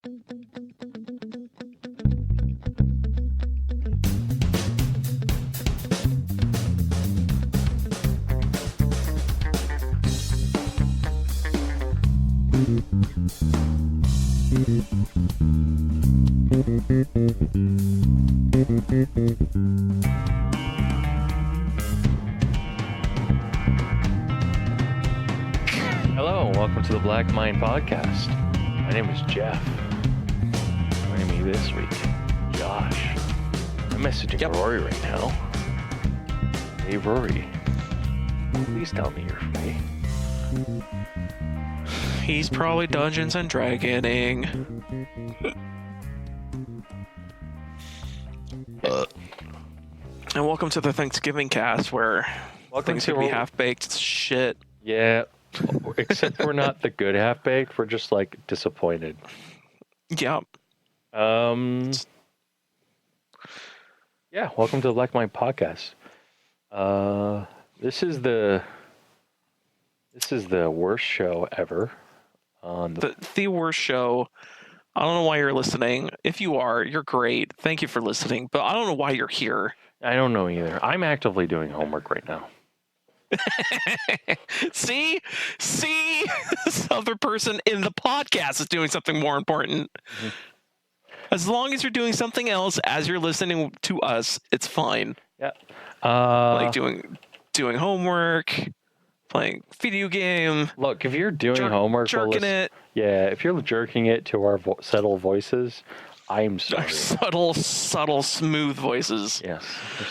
Hello, and welcome to the Black Mind Podcast. My name is Jeff. Joining me this week, Josh. I'm messaging Rory right now. Hey, Rory. Please tell me you're free. He's probably Dungeons and Dragoning. And welcome to the Thanksgiving cast, where things can be half-baked shit. Yeah, except we're not the good half-baked. We're just, like, disappointed. Yep. Yeah, welcome to the Black Mind Podcast. This is the worst show ever. The worst show. I don't know why you're listening. If you are, you're great. Thank you for listening. But I don't know why you're here. I don't know either. I'm actively doing homework right now. See, this other person in the podcast is doing something more important. Mm-hmm. As long as you're doing something else as you're listening to us, it's fine. Yeah. Like doing homework, playing video game. Look, if you're doing homework, jerking it. Yeah, if you're jerking it to our subtle voices, I'm sorry. Our subtle, smooth voices. Yes.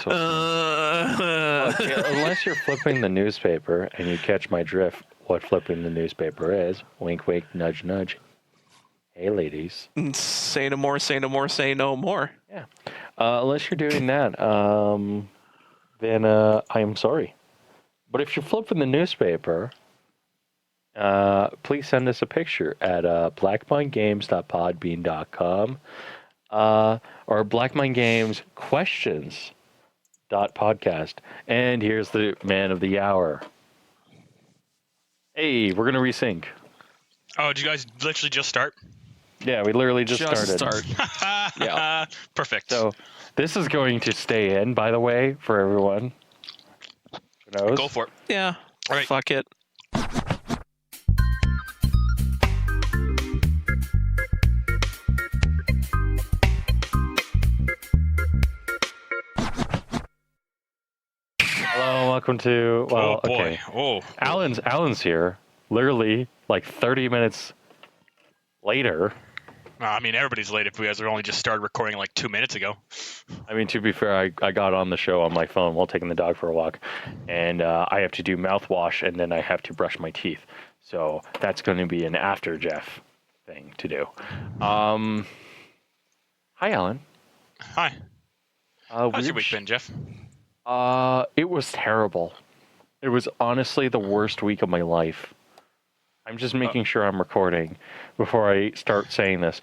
So Look, unless you're flipping the newspaper and you catch my drift, what flipping the newspaper is, wink, wink, nudge, nudge. Hey, ladies. Say no more, say no more, say no more. Yeah. Unless you're doing that, then I am sorry. But if you're flipping the newspaper, please send us a picture at blackmindgames.podbean.com or blackmindgamesquestions.podcast. And here's the man of the hour. Hey, we're going to resync. Oh, did you guys literally just start? Yeah, we literally just started. Yeah. Perfect. So this is going to stay in, by the way, for everyone. Who knows? Go for it. Yeah. All right. Fuck it. Hello, welcome to. Well, oh boy. Okay. Oh. Allan's here. Literally, like 30 minutes later. I mean, everybody's late if we guys only just started recording like 2 minutes ago. I mean, to be fair, I got on the show on my phone while taking the dog for a walk, and I have to do mouthwash, and then I have to brush my teeth. So that's going to be an after Jeff thing to do. Hi, Allan. Hi. How's your week been, Jeff? It was terrible. It was honestly the worst week of my life. I'm just making sure I'm recording before I start saying this.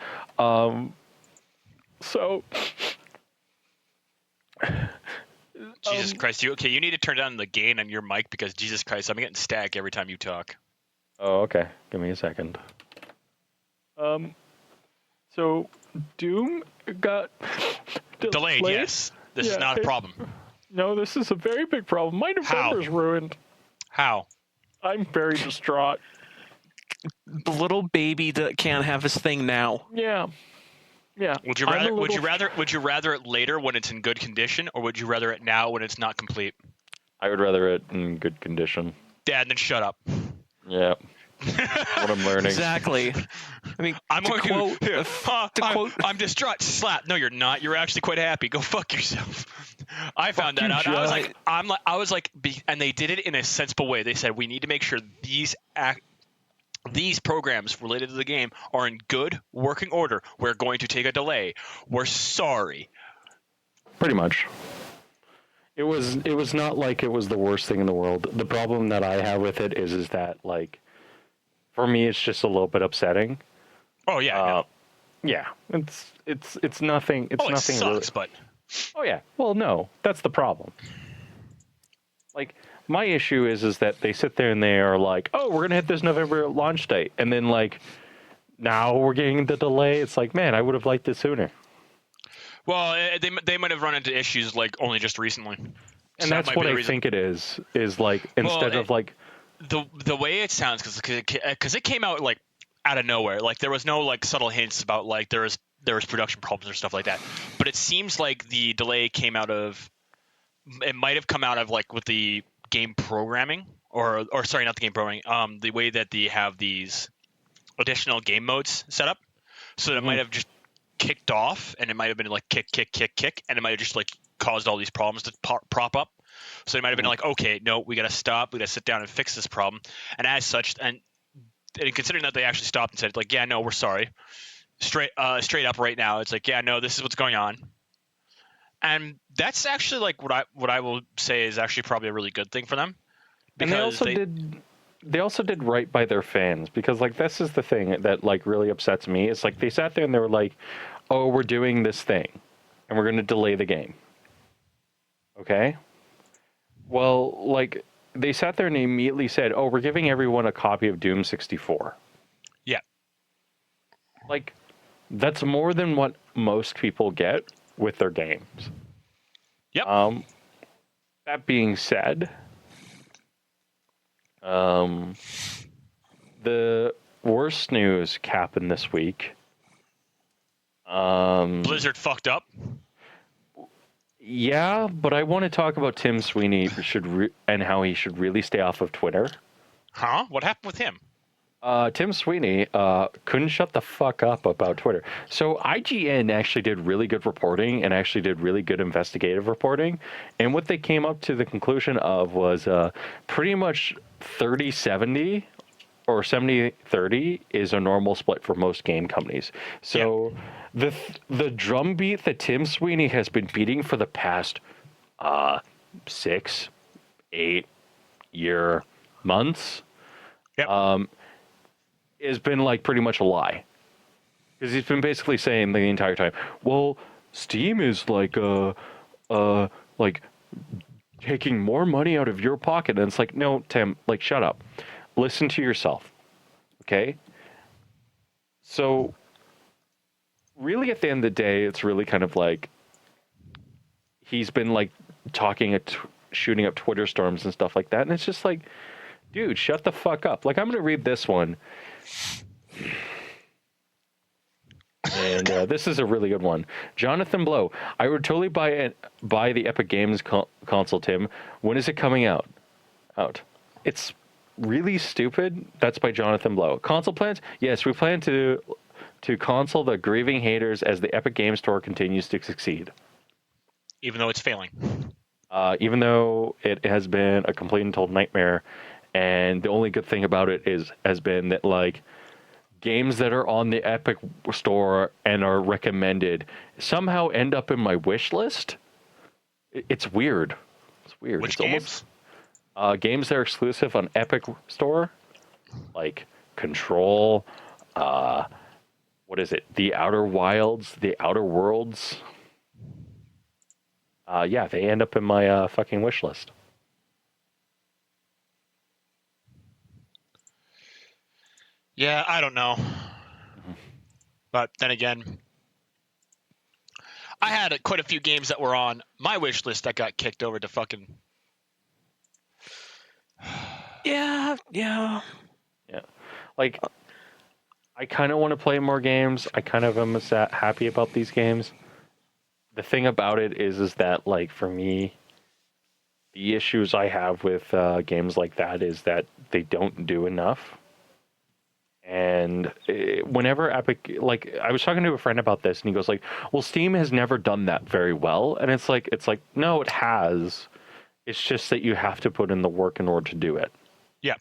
Jesus Christ. You need to turn down the gain on your mic because Jesus Christ, I'm getting static every time you talk. Oh, okay. Give me a second. So Doom got delayed, yes. This is not a problem. No, this is a very big problem. My November's ruined. How? I'm very distraught. The little baby that can't have his thing now. Yeah. Would you rather it later when it's in good condition, or would you rather it now when it's not complete? I would rather it in good condition. Dad, then shut up. Yeah. What I'm learning. Exactly. I mean, I'm distraught. Slap. No, you're not. You're actually quite happy. Go fuck yourself. I found that out. I was like, and they did it in a sensible way. They said we need to make sure these programs related to the game are in good working order. We're going to take a delay. We're sorry. Pretty much. It was not like it was the worst thing in the world. The problem that I have with it is that, like, for me, it's just a little bit upsetting. Oh yeah. Yeah. It's nothing. It's nothing. It sucks, but. Oh yeah. Well, no, that's the problem. Like, my issue is that they sit there and they are like, oh, we're gonna hit this November launch date, and then like now we're getting the delay. It's like, man, I would have liked it sooner. Well, they might have run into issues like only just recently. And that's what I think it is like, instead of like the way it sounds, because it came out like out of nowhere. Like there was no like subtle hints about like there was production problems or stuff like that. But it seems like the delay came out of, it might have come out of like with the game programming or sorry, not the game programming. The way that they have these additional game modes set up, so that it might have just kicked off, and it might have been like kick, and it might have just like caused all these problems to prop up. So it might have been like, okay, no, we got to stop. We got to sit down and fix this problem. And as such, and considering that they actually stopped and said like, yeah, no, we're sorry, straight up right now, it's like, yeah, no, this is what's going on. And that's actually like what I will say is actually probably a really good thing for them. And they also did right by their fans, because like this is the thing that like really upsets me. It's like they sat there and they were like, oh, we're doing this thing and we're going to delay the game. Okay. Well, like they sat there and they immediately said, oh, we're giving everyone a copy of Doom 64. Yeah. Like that's more than what most people get with their games. Yep. That being said, the worst news happened this week. Blizzard fucked up. Yeah, but I want to talk about Tim Sweeney and how he should really stay off of Twitter. Huh? What happened with him? Tim Sweeney couldn't shut the fuck up about Twitter. So IGN actually did really good reporting and actually did really good investigative reporting. And what they came up to the conclusion of was pretty much 30-70 or 70-30 is a normal split for most game companies. So the drumbeat that Tim Sweeney has been beating for the past 6-8 months has been like pretty much a lie, because he's been basically saying the entire time, well, Steam is like like taking more money out of your pocket. And it's like, no, Tim, like shut up, listen to yourself. Okay. So really at the end of the day, it's really kind of like he's been like shooting up Twitter storms and stuff like that. And it's just like, dude, shut the fuck up. Like, I'm going to read this one. And this is a really good one. Jonathan Blow. I would totally buy the Epic Games console, Tim. When is it coming out? It's really stupid. That's by Jonathan Blow. Console plans? Yes, we plan to console the grieving haters as the Epic Games Store continues to succeed. Even though it's failing. Even though it has been a complete and total nightmare. And the only good thing about it has been that like games that are on the Epic Store and are recommended somehow end up in my wish list. It's weird. Which games? Games that are exclusive on Epic Store, like Control, what is it? The Outer Wilds, The Outer Worlds. Yeah, they end up in my fucking wish list. Yeah, I don't know. But then again, I had quite a few games that were on my wish list that got kicked over to fucking... Yeah. Like, I kind of want to play more games. I kind of am happy about these games. The thing about it is that, like, for me, the issues I have with games like that is that they don't do enough. And whenever Epic, like, I was talking to a friend about this, and he goes like, well, Steam has never done that very well. And it's like, no, it has. It's just that you have to put in the work in order to do it. Yeah.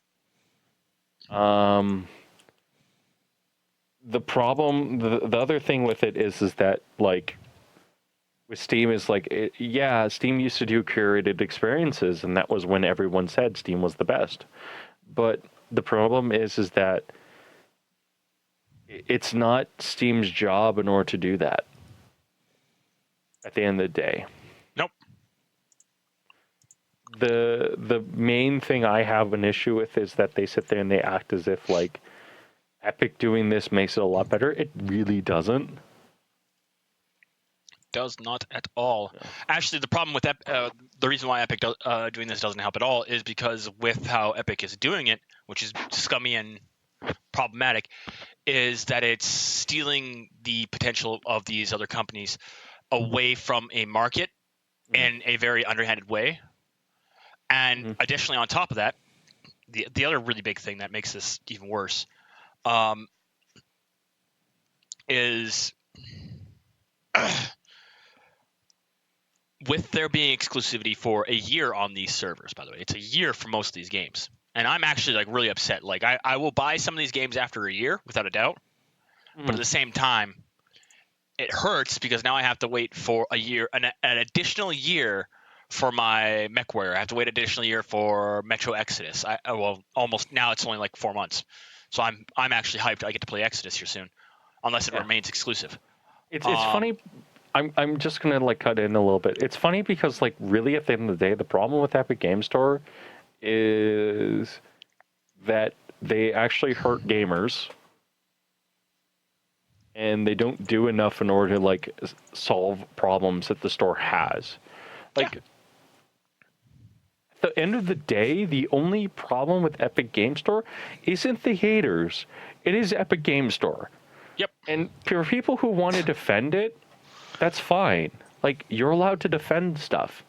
The problem, the other thing with it is that, like, with Steam is like, Steam used to do curated experiences, and that was when everyone said Steam was the best. But the problem is that it's not Steam's job in order to do that at the end of the day. Nope. The main thing I have an issue with is that they sit there and they act as if, like, Epic doing this makes it a lot better. It really doesn't. Does not at all. Yeah. Actually, the problem with the reason why Epic doing this doesn't help at all is because with how Epic is doing it, which is scummy and problematic, is that it's stealing the potential of these other companies away from a market in a very underhanded way. And additionally, on top of that, the other really big thing that makes this even worse is with there being exclusivity for a year on these servers. By the way, it's a year for most of these games, and I'm actually like really upset. Like I will buy some of these games after a year without a doubt, but at the same time, it hurts because now I have to wait for a year, an additional year for my MechWarrior. I have to wait an additional year for Metro Exodus. Well, almost now it's only like 4 months, so I'm actually hyped. I get to play Exodus here soon, unless it remains exclusive. It's funny. I'm just gonna like cut in a little bit. It's funny because like really at the end of the day, the problem with Epic Game Store is that they actually hurt gamers, and they don't do enough in order to like solve problems that the store has. Like at the end of the day, the only problem with Epic Game Store isn't the haters. It is Epic Game Store. Yep. And for people who want to defend it, that's fine. Like, you're allowed to defend stuff.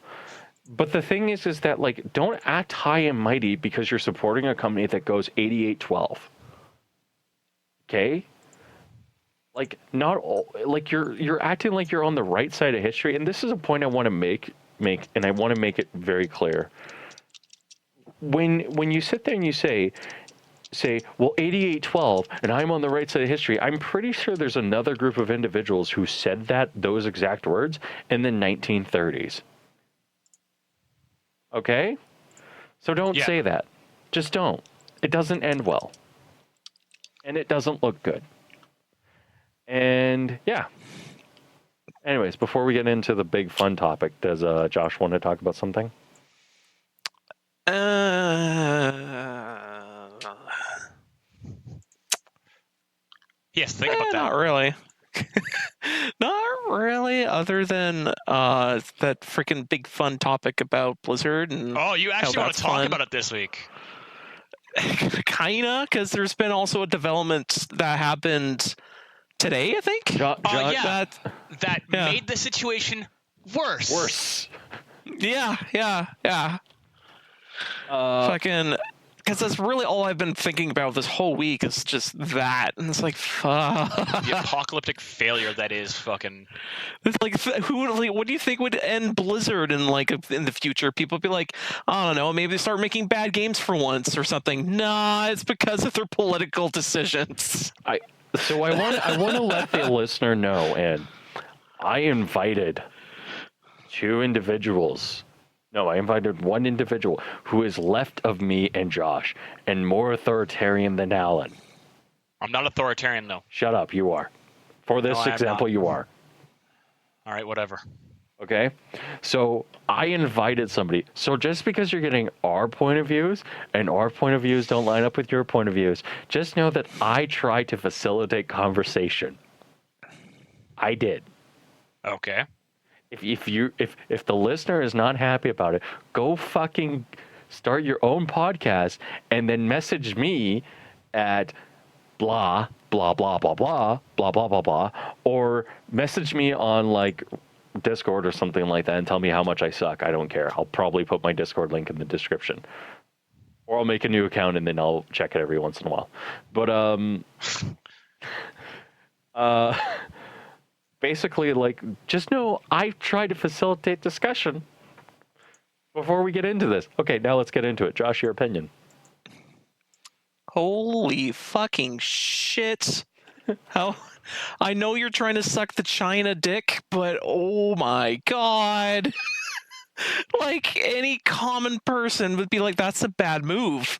But the thing is that, like, don't act high and mighty because you're supporting a company that goes 8812. Okay? Like, not all, like, you're acting like you're on the right side of history. And this is a point I want to make, and I want to make it very clear. When you sit there and you say, well, 8812, and I'm on the right side of history, I'm pretty sure there's another group of individuals who said those exact words in the 1930s. Okay? So don't say that. Just don't. It doesn't end well. And it doesn't look good. And, yeah. Anyways, before we get into the big fun topic, does Josh want to talk about something? Yes, think about that. Not really. Not really, other than that freaking big fun topic about Blizzard. And oh, you actually want to talk about it this week? Kinda, because there's been also a development that happened today, I think. That made the situation worse. Yeah. Fucking. Because that's really all I've been thinking about this whole week is just that, and it's like, fuck. The apocalyptic failure that is fucking. It's like, what do you think would end Blizzard in the future? People would be like, I don't know, maybe they start making bad games for once or something. Nah, it's because of their political decisions. I want to let the listener know, and I invited two individuals. No, I invited one individual who is left of me and Josh and more authoritarian than Allan. I'm not authoritarian, though. Shut up, you are. For this example, you are. All right, whatever. Okay? So I invited somebody. So just because you're getting our point of views and our point of views don't line up with your point of views, just know that I try to facilitate conversation. I did. Okay. If the listener is not happy about it, go fucking start your own podcast and then message me at blah blah blah blah blah blah blah blah blah, or message me on like Discord or something like that and tell me how much I suck. I don't care. I'll probably put my Discord link in the description, or I'll make a new account and then I'll check it every once in a while. But basically, like, just know I try to facilitate discussion before we get into this. Okay, now let's get into it. Josh, your opinion. Holy fucking shit. How? I know you're trying to suck the China dick, but oh my god. Like, any common person would be like, that's a bad move.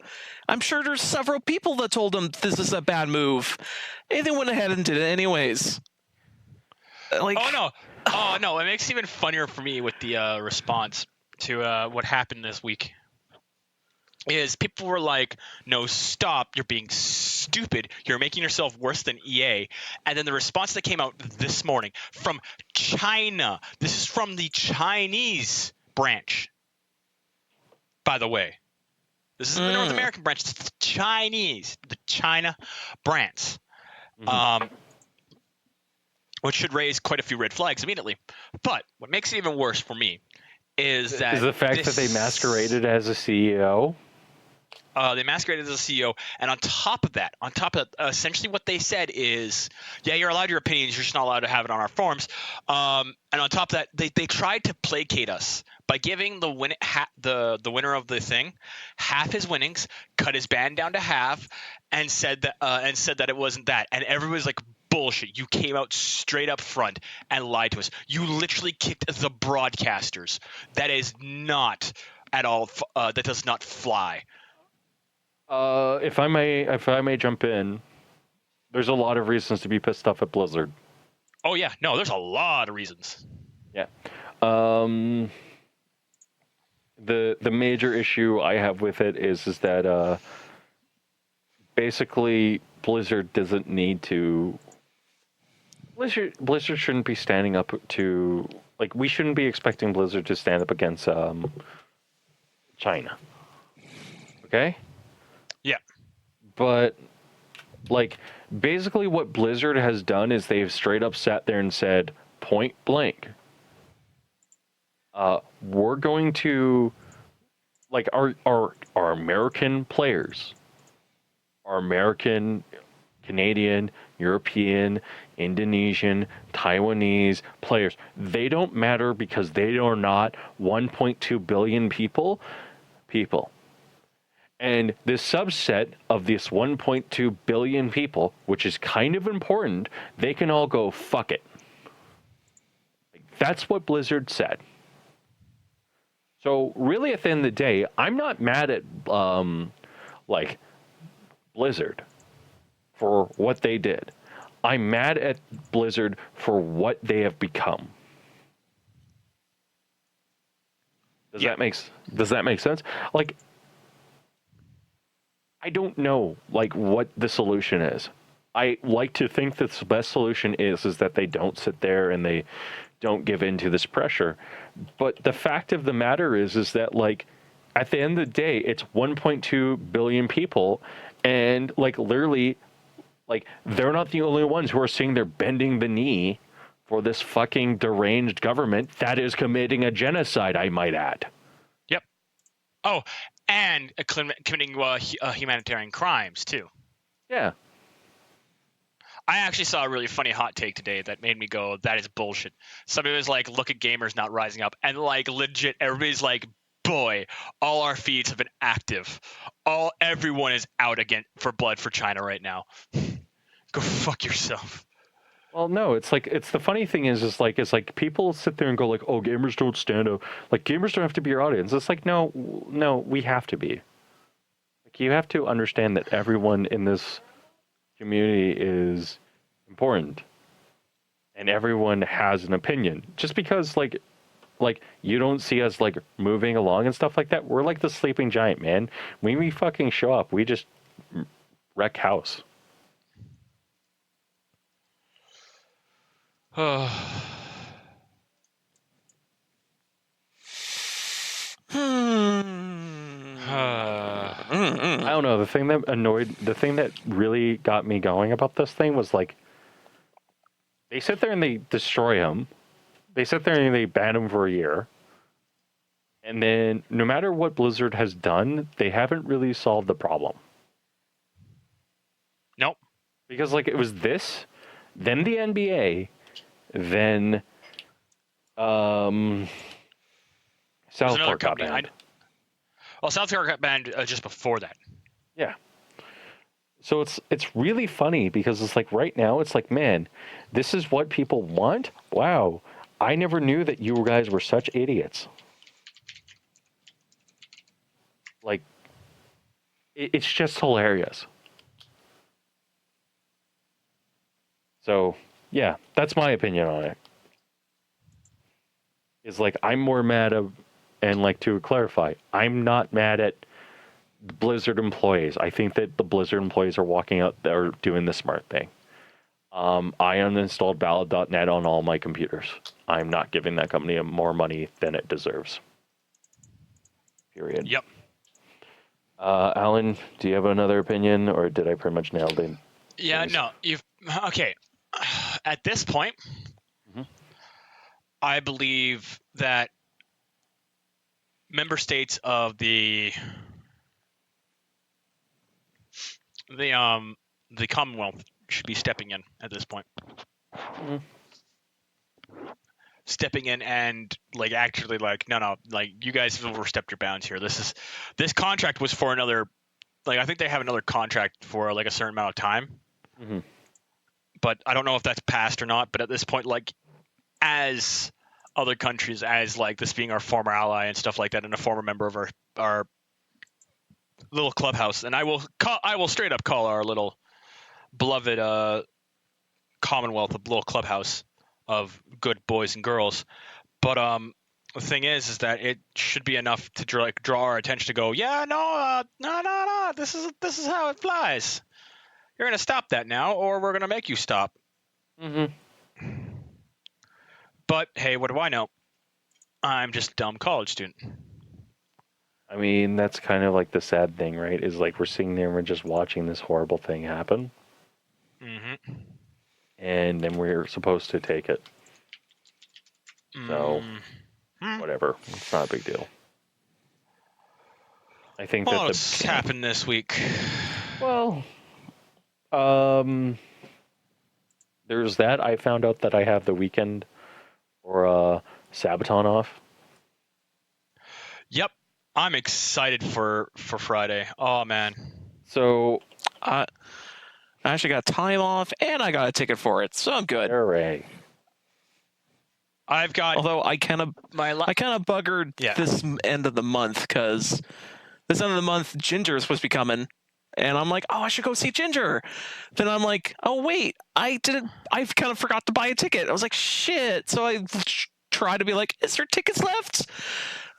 I'm sure there's several people that told him this is a bad move. And they went ahead and did it anyways. Like, oh no! It makes it even funnier for me with the response to what happened this week. is people were like, no, stop, you're being stupid, you're making yourself worse than EA. And then the response that came out this morning from China, this is from the Chinese branch, by the way. This isn't the North American branch, it's the Chinese, the China branch. Which should raise quite a few red flags immediately. But what makes it even worse for me is that the fact that they masqueraded as a CEO. They masqueraded as a CEO, and on top of that, essentially what they said is, yeah, you're allowed your opinions, you're just not allowed to have it on our forums. And on top of that, they tried to placate us by giving the winner of the thing half his winnings, cut his band down to half, and said that it wasn't that. And everybody's like, bullshit. You came out straight up front and lied to us. You literally kicked the broadcasters. That is not at all. That does not fly. If I may jump in, there's a lot of reasons to be pissed off at Blizzard. Oh yeah, no, there's a lot of reasons. Yeah. The major issue I have with it is that basically Blizzard doesn't need to. Blizzard shouldn't be standing up to, like, we shouldn't be expecting Blizzard to stand up against China. Okay? Yeah. But, like, basically what Blizzard has done is they've straight up sat there and said, point blank, we're going to, like, our American players, our American, Canadian, European, Indonesian, Taiwanese players, they don't matter because they are not 1.2 billion people. And this subset of this 1.2 billion people, which is kind of important, they can all go fuck it. That's what Blizzard said. So really at the end of the day, I'm not mad at like Blizzard for what they did. I'm mad at Blizzard for what they have become. Does that make sense? Like, I don't know, like, what the solution is. I like to think that the best solution is that they don't sit there and they don't give in to this pressure. But the fact of the matter is that, like, at the end of the day, it's 1.2 billion people, and, like, literally, like, they're not the only ones who are saying they're bending the knee for this fucking deranged government that is committing a genocide, I might add. Yep. Oh, and committing humanitarian crimes, too. Yeah. I actually saw a really funny hot take today that made me go, that is bullshit. Somebody was like, look at gamers not rising up. And, like, legit, everybody's like, boy, all our feeds have been active. Everyone is out again for blood for China right now. Go fuck yourself. Well, no, it's like, it's the funny thing is like people sit there and go like, oh, gamers don't stand up. Like, gamers don't have to be your audience. It's like, no, we have to be. Like, you have to understand that everyone in this community is important. And everyone has an opinion. Just because, like you don't see us, like, moving along and stuff like that. We're like the sleeping giant, man. When we fucking show up, we just wreck house. I don't know. The thing that really got me going about this thing was, like, they sit there and they destroy him. They sit there and they ban him for a year. And then no matter what Blizzard has done, they haven't really solved the problem. Nope. Because, like, it was this, then the NBA, then South Park got banned. Well, South Park got banned just before that. Yeah. So it's really funny because it's like right now it's like, man, this is what people want? Wow. I never knew that you guys were such idiots. Like, it's just hilarious. So, yeah, that's my opinion on it. It's like, I'm more mad at, and, like, to clarify, I'm not mad at Blizzard employees. I think that the Blizzard employees are walking out there doing the smart thing. I uninstalled Ballad.net on all my computers. I'm not giving that company more money than it deserves. Period. Yep. Allan, do you have another opinion, or did I pretty much nail it? Yeah, no, you've okay. At this point, I believe that member states of the Commonwealth should be stepping in at this point. Stepping in and like actually like no, like you guys have overstepped your bounds here. This contract was for another, like I think they have another contract for like a certain amount of time. But I don't know if that's passed or not. But at this point, like as other countries, as like this being our former ally and stuff like that, and a former member of our little clubhouse, and I will straight up call our little beloved Commonwealth a little clubhouse of good boys and girls. But the thing is that it should be enough to draw our attention to go, yeah, no, this is how it flies. You're gonna stop that now, or we're gonna make you stop. But hey, what do I know? I'm just a dumb college student. I mean, that's kind of like the sad thing, right? Is like we're sitting there and we're just watching this horrible thing happen. And then we're supposed to take it. So, whatever. It's not a big deal. I think what's happened this week? Well, there's that. I found out that I have the weekend or sabaton off. Yep. I'm excited for Friday. Oh, man. So, I actually got time off, and I got a ticket for it, so I'm good. hooray. I've got... Although I kind of buggered this end of the month, because this end of the month, Ginger is supposed to be coming, and I'm like, oh, I should go see Ginger. Then I'm like, oh, wait, I kind of forgot to buy a ticket. I was like, shit. So I tried to be like, is there tickets left?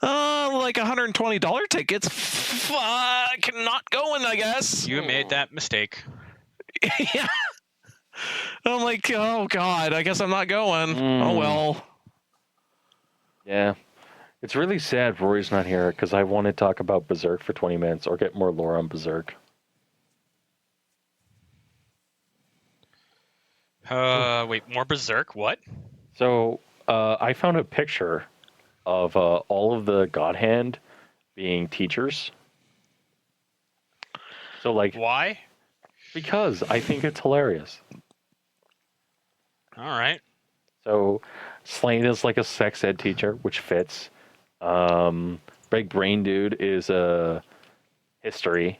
Like $120 tickets. Fuck, not going, I guess. You made that mistake. Yeah. I'm like, oh god, I guess I'm not going. Oh well. Yeah. It's really sad Rory's not here because I want to talk about Berserk for 20 minutes or get more lore on Berserk. Wait, more Berserk? What? So, I found a picture of all of the God Hand being teachers. So, like... Why? Because I think it's hilarious. All right. So, Slane is like a sex ed teacher, which fits. Big Brain Dude is a history.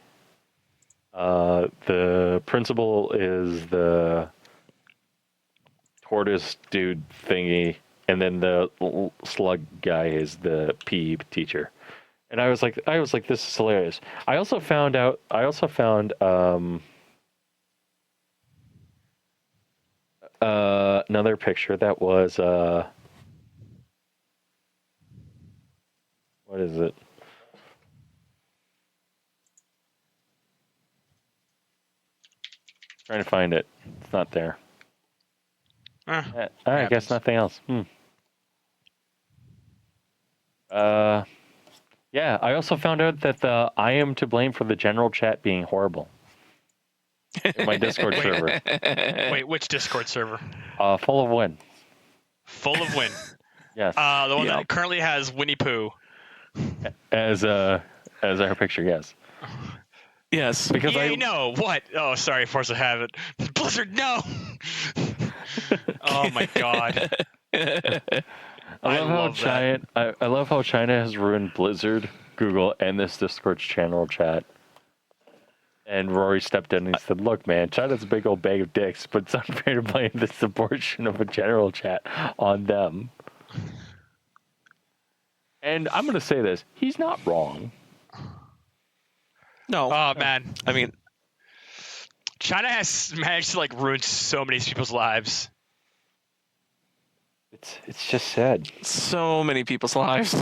The principal is the tortoise dude thingy, and then the slug guy is the PE teacher. And I was like, this is hilarious. I also found another picture that was what is it? Trying to find it. It's not there. I guess nothing else. Yeah, I also found out that I am to blame for the general chat being horrible. In my Discord server. Wait, which Discord server? Full of Win. Full of Win. Yes. The one that currently has Winnie Pooh. As our picture, yes. Yes. Because no, what? Oh, sorry, Force of Habit. Blizzard, no! Oh my god. I love how China has ruined Blizzard, Google, and this Discord channel chat. And Rory stepped in and he said, look, man, China's a big old bag of dicks, but it's unfair to blame this abortion of a general chat on them. And I'm going to say this. He's not wrong. No. Oh, man. I mean, China has managed to, like, ruin so many people's lives. It's just sad. So many people's lives.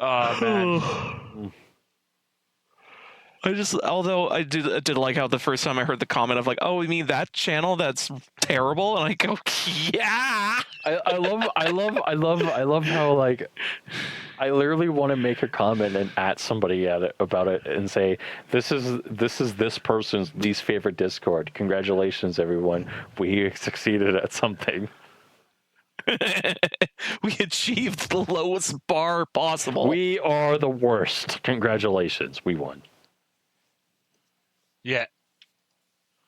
Oh man. Although I did like how the first time I heard the comment of like, oh, you mean that channel that's terrible? And I go, yeah. I love how like I literally want to make a comment and at somebody about it and say this is this person's least favorite Discord. Congratulations, everyone. We succeeded at something. We achieved the lowest bar possible. We are the worst. Congratulations, we won. Yeah.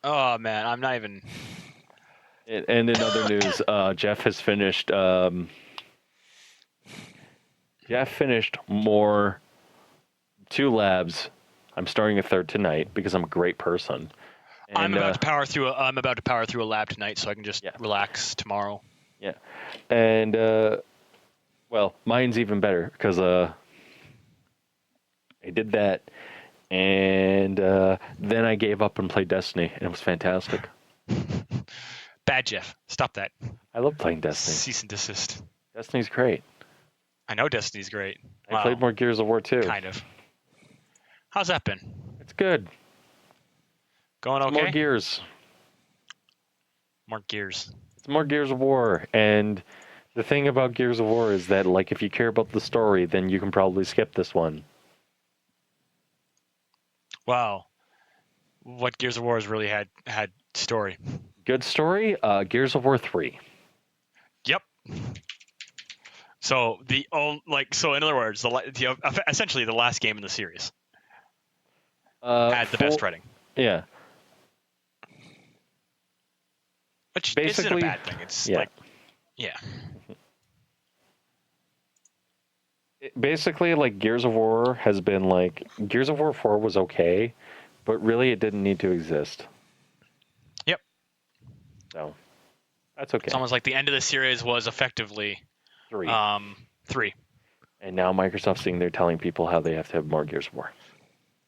Oh man, I'm not even. And in other news, Jeff has finished. Jeff finished more 2 labs. I'm starting a 3rd tonight because I'm a great person. And, I'm about to power through. I'm about to power through a lab tonight, so I can just relax tomorrow. Yeah, and well, mine's even better because I did that, and then I gave up and played Destiny, and it was fantastic. Bad Jeff, stop that. I love playing Destiny. Cease and desist. Destiny's great. I know Destiny's great. I played more Gears of War too. Kind of. How's that been? It's good. Going okay? More Gears. More Gears. It's more Gears of War, and the thing about Gears of War is that, like, if you care about the story, then you can probably skip this one. Wow. What Gears of War has really had story? Good story? Gears of War 3. Yep. So in other words, essentially the last game in the series had the best writing. Yeah. Which basically isn't a bad thing. It's like, yeah. Basically, like, Gears of War has been like, Gears of War 4 was okay, but really it didn't need to exist. Yep. So, that's okay. It's almost like the end of the series was effectively 3. 3. And now Microsoft's sitting there telling people how they have to have more Gears of War.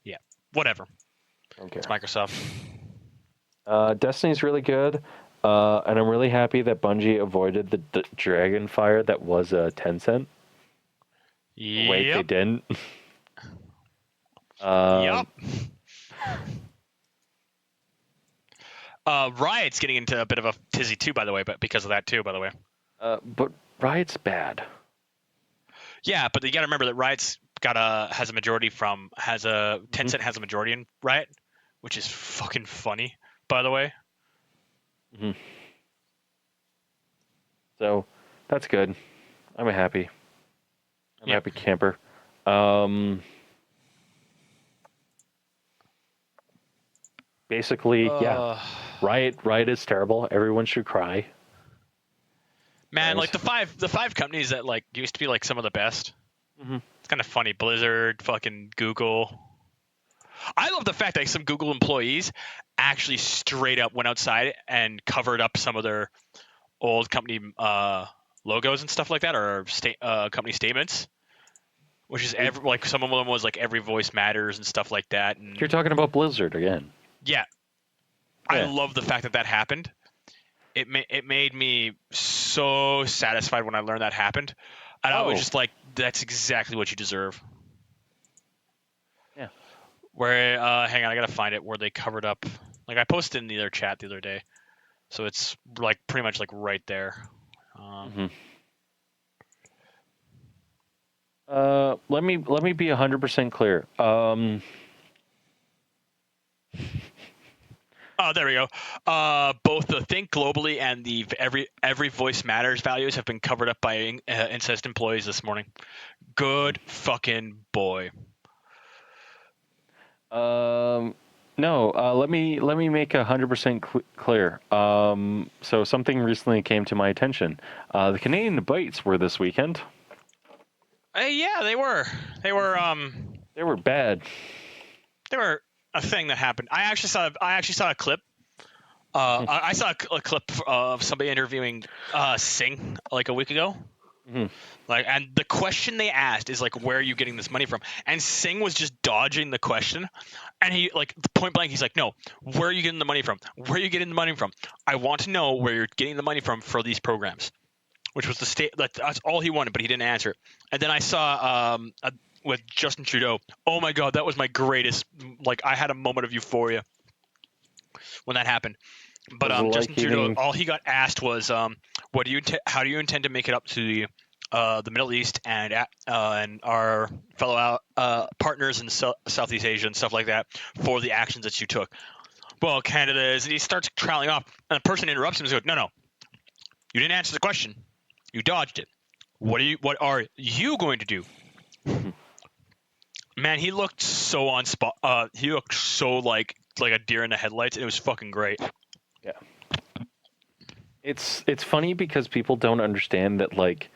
Yeah. Whatever. Okay. It's Microsoft. Destiny's really good. And I'm really happy that Bungie avoided the dragon fire that was Tencent. Yep. Wait, they didn't. Yep. Riot's getting into a bit of a tizzy too, by the way, but because of that too, by the way. But Riot's bad. Yeah, but you got to remember that Riot's has a majority Tencent has a majority in Riot, which is fucking funny, by the way. Mm-hmm. So that's good. I'm happy. I'm a happy camper. Basically, Riot is terrible. Everyone should cry. Man, like the five companies that like used to be like some of the best. Mm-hmm. It's kind of funny. Blizzard, fucking Google. I love the fact that some Google employees actually straight up went outside and covered up some of their old company logos and stuff like that, or company statements. Which is like some of them was like every voice matters and stuff like that. And you're talking about Blizzard again. Yeah. I love the fact that happened. It made me so satisfied when I learned that happened. And I was just like, that's exactly what you deserve. Yeah. Where, hang on, I gotta find it, where they covered up. Like, I posted in their chat the other day. So it's like pretty much like right there. Let me be 100% clear. Oh, there we go. Both the Think Globally and the every Voice Matters values have been covered up by incest employees this morning. Good fucking boy. No. Let me make 100% clear. So something recently came to my attention. The Canadian debates were this weekend. Yeah, they were. They were bad. They were a thing that happened. I actually saw a clip. I saw a clip of somebody interviewing Singh like a week ago. Mm-hmm. Like, and the question they asked is like, where are you getting this money from? And Singh was just dodging the question, and he like point blank, he's like, no, where are you getting the money from? Where are you getting the money from? I want to know where you're getting the money from for these programs. which was the state. That's all he wanted, but he didn't answer. And then I saw with Justin Trudeau. Oh my God, that was my greatest. Like, I had a moment of euphoria when that happened. But Justin Trudeau, all he got asked was, how do you intend to make it up to the Middle East and our fellow partners in Southeast Asia and stuff like that for the actions that you took? Well, Canada is. And he starts trailing off, and the person interrupts him and goes, "No, you didn't answer the question. You dodged it. What are you going to do?" Man, he looked so on spot. He looked so like a deer in the headlights. It was fucking great. Yeah. It's funny because people don't understand that, like,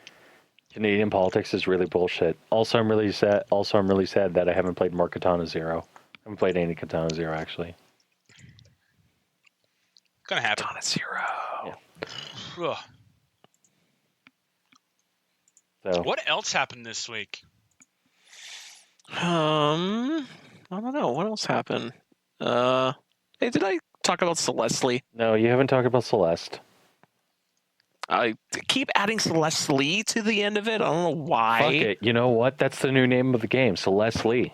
Canadian politics is really bullshit. Also, I'm really sad that I haven't played more Katana Zero. I haven't played any Katana Zero, actually. Gonna happen. Katana Zero. Yeah. So, what else happened this week? I don't know. What else happened? Hey, did I talk about Celeste? no, you haven't talked about Celeste. I keep adding Celeste Lee to the end of it. I don't know why. Fuck it. You know what? That's the new name of the game, Celeste Lee.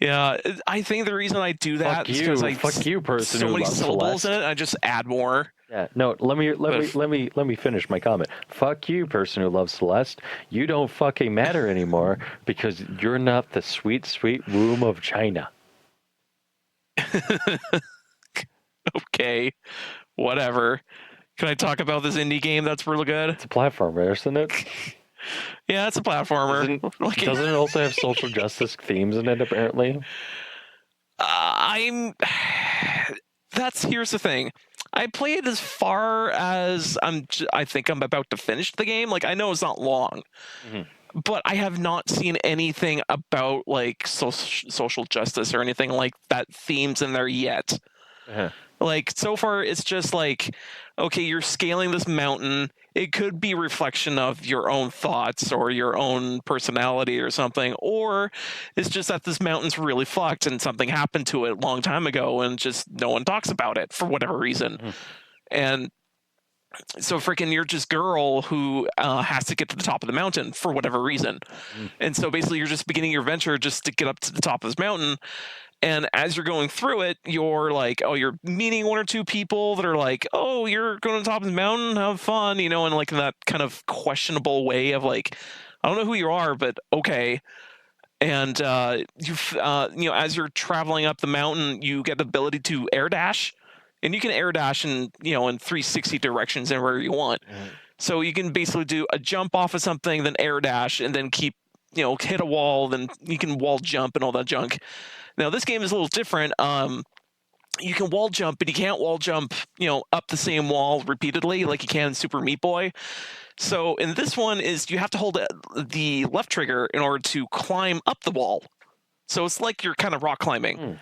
Yeah, I think the reason I do that Fuck is you. because Fuck you, person so who many loves syllables Celeste. in it. I just add more. Yeah, no. Let me finish my comment. Fuck you, person who loves Celeste. You don't fucking matter anymore because you're not the sweet, sweet womb of China. Okay, whatever. Can I talk about this indie game that's really good? It's a platformer, isn't it? Yeah, it's a platformer. Doesn't it also have social justice themes in it? Apparently. Here's the thing. I played as far as I think I'm about to finish the game. Like, I know it's not long, but I have not seen anything about like social justice or anything like that themes in there yet. Uh-huh. Like, so far it's just like, okay, you're scaling this mountain. It could be a reflection of your own thoughts or your own personality or something, or it's just that this mountain's really fucked and something happened to it a long time ago and just no one talks about it for whatever reason. And so freaking you're just girl who has to get to the top of the mountain for whatever reason. And so basically you're just beginning your venture just to get up to the top of this mountain. And as you're going through it, you're like, oh, you're meeting one or two people that are like, oh, you're going to the top of the mountain, have fun, you know, and like in that kind of questionable way of like, I don't know who you are, but okay. And as you're traveling up the mountain, you get the ability to air dash, and you can air dash in 360 directions anywhere you want. So you can basically do a jump off of something, then air dash, and then keep, hit a wall, then you can wall jump and all that junk. Now, this game is a little different. You can wall jump, but you can't wall jump, up the same wall repeatedly like you can in Super Meat Boy. So in this one is you have to hold the left trigger in order to climb up the wall. So it's like you're kind of rock climbing.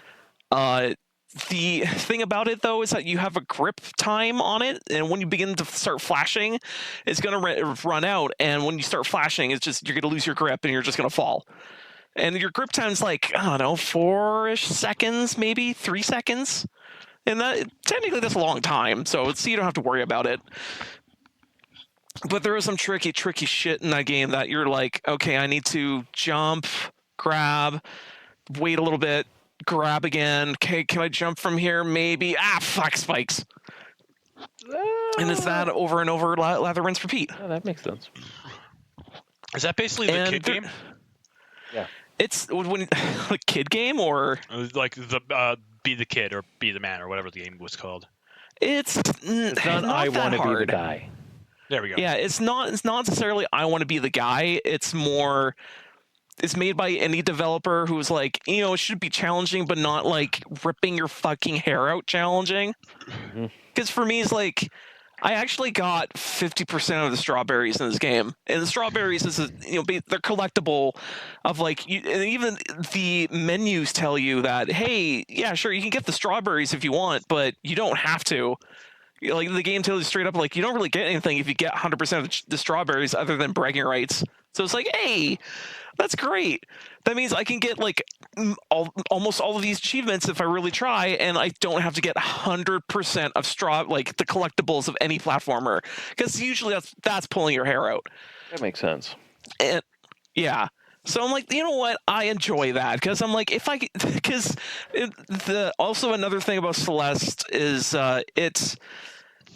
The thing about it, though, is that you have a grip time on it, and when you begin to start flashing, it's going to run out, and when you start flashing, you're going to lose your grip, and you're just going to fall. And your grip time's like, I don't know, 4-ish seconds, maybe 3 seconds. And that technically that's a long time, so you don't have to worry about it. But there is some tricky shit in that game that you're like, okay, I need to jump, grab, wait a little bit, grab again. Okay, can I jump from here? Maybe. Fuck, spikes. And it's that over and over, lather, rinse, repeat. Oh, that makes sense. Is that basically the kid game? Yeah. It's when like kid game or like the be the kid or be the man or whatever the game was called. It's not I want to be the guy. There we go. Yeah, it's not necessarily I want to be the guy. It's more it's made by any developer who's like, it should be challenging, but not like ripping your fucking hair out challenging. Because for me, it's like, I actually got 50% of the strawberries in this game. And the strawberries is, they're collectible of like, and even the menus tell you that, hey, yeah, sure, you can get the strawberries if you want, but you don't have to. Like the game tells you straight up, like, you don't really get anything if you get 100% of the strawberries other than bragging rights. So it's like, hey, that's great. That means I can get like almost all of these achievements if I really try, and I don't have to get 100% of the collectibles of any platformer, because usually that's pulling your hair out. That makes sense. And yeah. So I'm like, you know what? I enjoy that, because I'm like, also another thing about Celeste is it's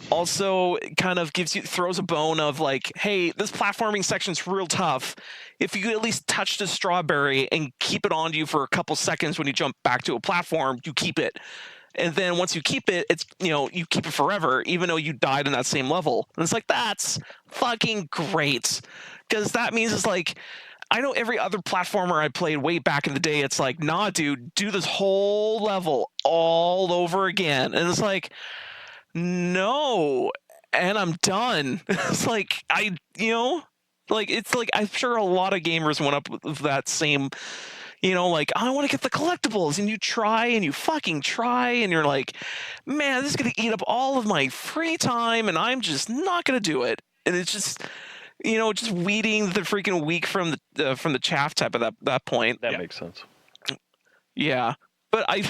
also kind of throws a bone of like, hey, this platforming section's real tough. If you at least touch the strawberry and keep it on you for a couple seconds when you jump back to a platform, you keep it. And then once you keep it, it's, you keep it forever, even though you died in that same level. And it's like, that's fucking great. Because that means it's like, I know every other platformer I played way back in the day, it's like, nah, dude, do this whole level all over again. And it's like, no, and I'm done. It's like, it's like, I'm sure a lot of gamers went up with that same, like, I want to get the collectibles, and you try and you fucking try, and you're like, man, this is going to eat up all of my free time, and I'm just not going to do it. And it's just, just weeding the freaking wheat from the chaff type of that point. That makes sense. Yeah. But I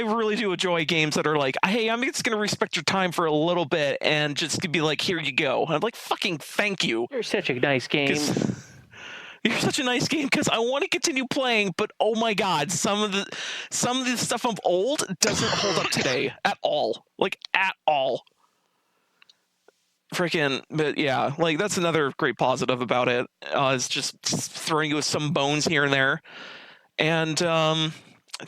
really do enjoy games that are like, hey, I'm just going to respect your time for a little bit and just be like, here you go. And I'm like, fucking thank you. You're such a nice game. You're such a nice game, because I want to continue playing, but oh my god, some of the stuff of old doesn't hold up today at all. Like, at all. Freaking, but yeah, like, that's another great positive about it, is just throwing you with some bones here and there. And,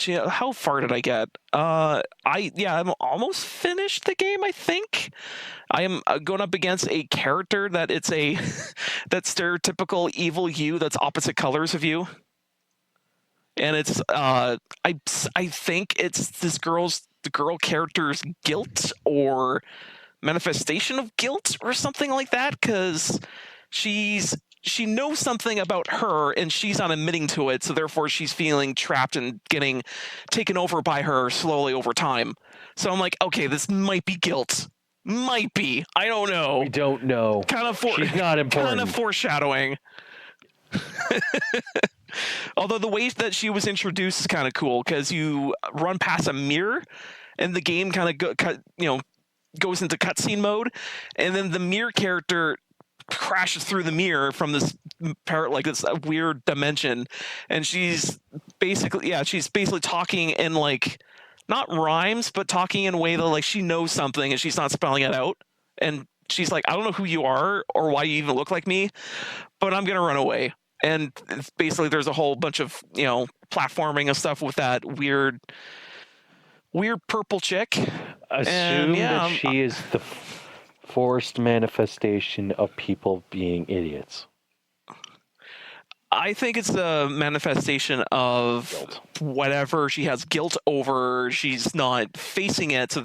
how far did I get? I'm almost finished the game, I think. I am going up against a character that it's a that stereotypical evil you that's opposite colors of you. And it's I think it's the girl character's guilt or manifestation of guilt or something like that, because she knows something about her and she's not admitting to it, so therefore she's feeling trapped and getting taken over by her slowly over time. So I'm like, okay, this might be guilt. Might be. I don't know. We don't know. She's not important. Kind of foreshadowing. Although the way that she was introduced is kind of cool, because you run past a mirror and the game kind of goes into cutscene mode, and then the mirror character crashes through the mirror from this this weird dimension, and she's basically talking in like, not rhymes, but talking in a way that like she knows something and she's not spelling it out, and she's like, I don't know who you are or why you even look like me, but I'm gonna run away. And it's basically, there's a whole bunch of platforming and stuff with that weird purple chick. Assume that she is the forced manifestation of people being idiots. I think it's the manifestation of Guilt. Whatever she has guilt over. She's not facing it,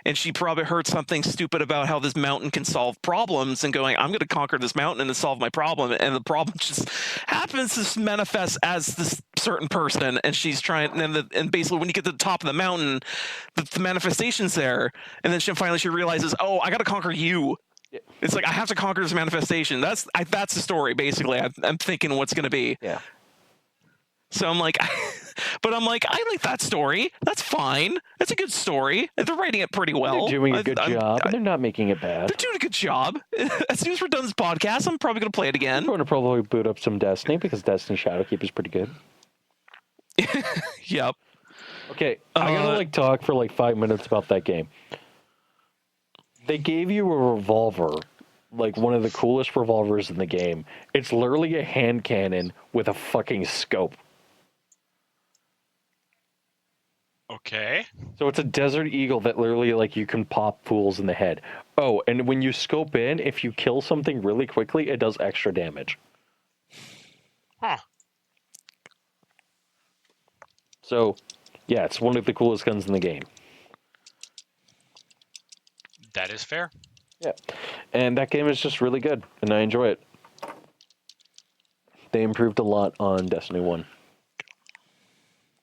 and she probably heard something stupid about how this mountain can solve problems, and going, I'm going to conquer this mountain and solve my problem, and the problem just happens to manifest as this certain person, and she's trying, and basically when you get to the top of the mountain, the manifestation's there, and then she realizes, oh, I got to conquer you. It's like, I have to conquer this manifestation. That's the story, basically. I'm thinking what's going to be. Yeah. So I'm like, I like that story. That's fine. That's a good story. They're writing it pretty well. They're doing a good job. They're not making it bad. They're doing a good job. As soon as we're done this podcast, I'm probably going to play it again. I'm going to probably boot up some Destiny, because Destiny Shadowkeep is pretty good. Yep. Okay, I gotta talk for 5 minutes about that game. They gave you a revolver, one of the coolest revolvers in the game. It's literally a hand cannon with a fucking scope. Okay. So it's a Desert Eagle that literally, you can pop fools in the head. Oh, and when you scope in, if you kill something really quickly, it does extra damage. Huh. So, yeah, it's one of the coolest guns in the game. That is fair. Yeah. And that game is just really good, and I enjoy it. They improved a lot on Destiny 1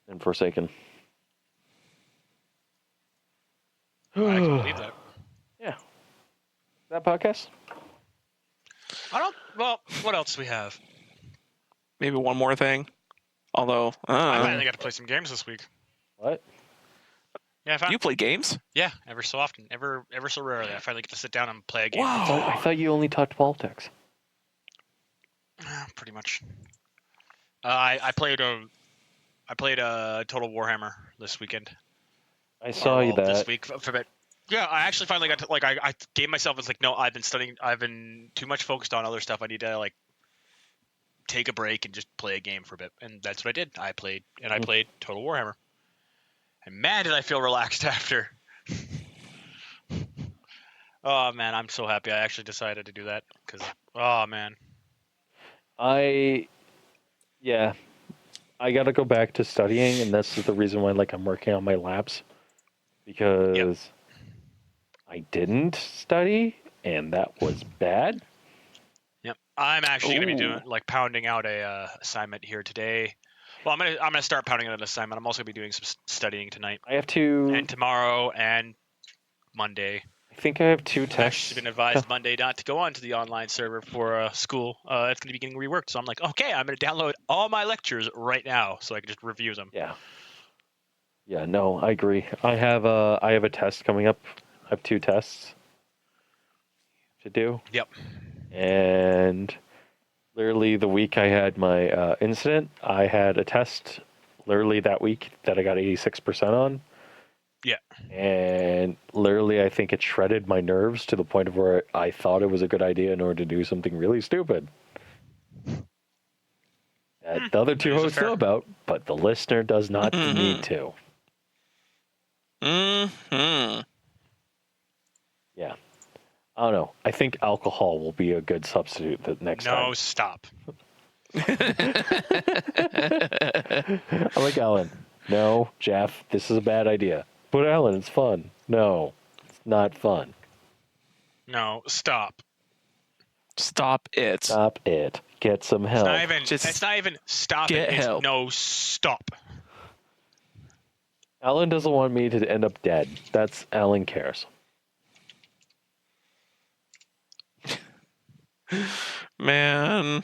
and Forsaken. I can believe that. Yeah. That podcast? I don't Well, what else do we have? Maybe one more thing. Although, I finally got to play some games this week. What? Yeah, you play games? Yeah, ever so often, ever so rarely, I finally get to sit down and play a game. Wow. I thought you only talked politics. Pretty much. I played Total Warhammer this weekend. I saw you that. This week for a bit. Yeah, I actually finally got to I gave myself, it's like, no, I've been too much focused on other stuff. I need to take a break and just play a game for a bit, and that's what I did. I played Total Warhammer, and man, did I feel relaxed after. Oh man, I'm so happy I actually decided to do that because oh man. I gotta go back to studying, and this is the reason why I'm working on my labs, because I didn't study, and that was bad. Yep, I'm actually gonna be doing pounding out a assignment here today. Well, I'm gonna start pounding out an assignment. I'm also gonna be doing some studying tonight. I have to, and tomorrow and Monday. I think I have 2 I've tests. actually been advised Monday not to go onto the online server for school. It's going to be getting reworked. So I'm like, okay, I'm going to download all my lectures right now so I can just review them. Yeah. Yeah, no, I agree. I have a test coming up. I have 2 tests to do. Yep. And literally the week I had my incident, I had a test literally that week that I got 86% on. Yeah. And literally, I think it shredded my nerves to the point of where I thought it was a good idea in order to do something really stupid. That the other 2 hosts know about, but the listener does not need to. Mm-hmm. Yeah. I don't know. I think alcohol will be a good substitute the next time. No, stop. I'm like, Allan, no, Jeff, this is a bad idea. But Allan, it's fun. No, it's not fun. No, stop. Stop it. Stop it. Get some help. It's not even stop get it. Help. It's no, stop. Allan doesn't want me to end up dead. That's Allan cares. Man,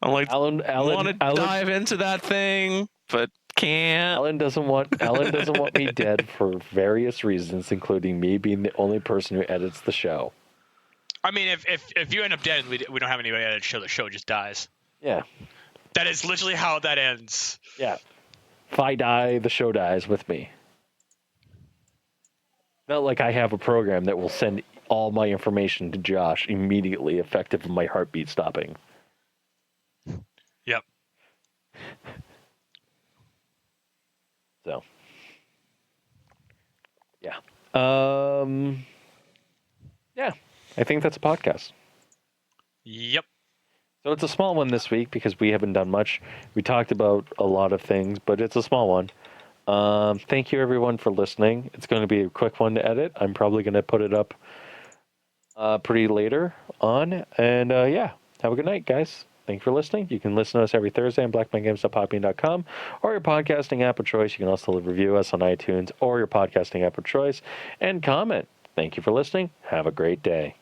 I'm like, Allan want to dive into that thing, but can't. Allan doesn't want me dead for various reasons, including me being the only person who edits the show. I mean, if you end up dead and we don't have anybody at the show just dies. Yeah. That is literally how that ends. Yeah. If I die, the show dies with me. Not like I have a program that will send all my information to Josh immediately, effective with my heartbeat stopping. Yep. So, yeah. Yeah, I think that's a podcast. Yep. So it's a small one this week because we haven't done much. We talked about a lot of things, but it's a small one. Thank you everyone for listening. It's going to be a quick one to edit. I'm probably going to put it up pretty later on. And yeah, have a good night, guys. Thank you for listening. You can listen to us every Thursday on blackmangames.podbean.com or your podcasting app of choice. You can also review us on iTunes or your podcasting app of choice and comment. Thank you for listening. Have a great day.